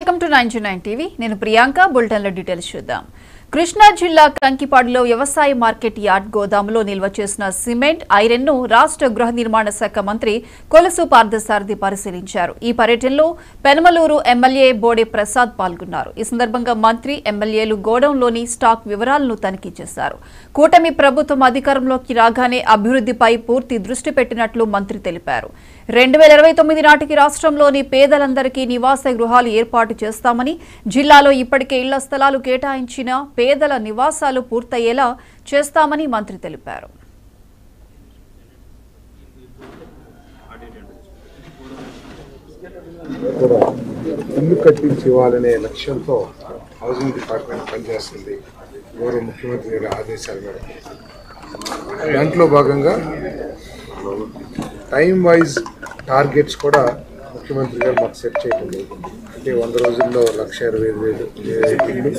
Welcome to 99 TV నేను Priyanka బులెటిన్ల details చూద్దాం. కృష్ణా జిల్లా కంకిపాడులో వ్యవసాయ మార్కెట్ యార్డ్ గోదాములో నిల్వ చేసిన సిమెంట్, ఐరన్ ను రాష్ట్ర గృహ నిర్మాణ శాఖ మంత్రి కొలుసు పార్థసారథి పరిశీలించారు. ఈ పర్యటనలో పెనమలూరు ఎమ్మెల్యే బోడే ప్రసాద్ పాల్గొన్నారు. ఈ సందర్భంగా మంత్రి, ఎమ్మెల్యేలు గోడౌన్లోని స్టాక్ వివరాలను తనిఖీ చేశారు. కూటమి ప్రభుత్వం అధికారంలోకి రాగానే అభివృద్ధిపై పూర్తి దృష్టి పెట్టినట్లు మంత్రి తెలిపారు. 2029 నాటికి రాష్ట్రంలోని పేదలందరికీ నివాస గృహాలు ఏర్పాటు చేస్తామని, జిల్లాలో ఇప్పటికే ఇళ్ల స్థలాలు కేటాయించిన పేదల నివాసాలు పూర్తయ్యేలా చేస్తామని మంత్రి తెలిపారు. ఇల్లు కట్టించి ఇవ్వాలనే లక్ష్యంతో హౌసింగ్ డిపార్ట్మెంట్ పనిచేస్తుంది. గౌరవ ముఖ్యమంత్రి గారి ఆదేశాల మేరకు దాంట్లో భాగంగా టైం వైజ్ టార్గెట్స్ కూడా ముఖ్యమంత్రి గారు మాకు సెట్ చేయడం జరిగింది. అంటే 100 రోజుల్లో 1,25,000 ఇల్లు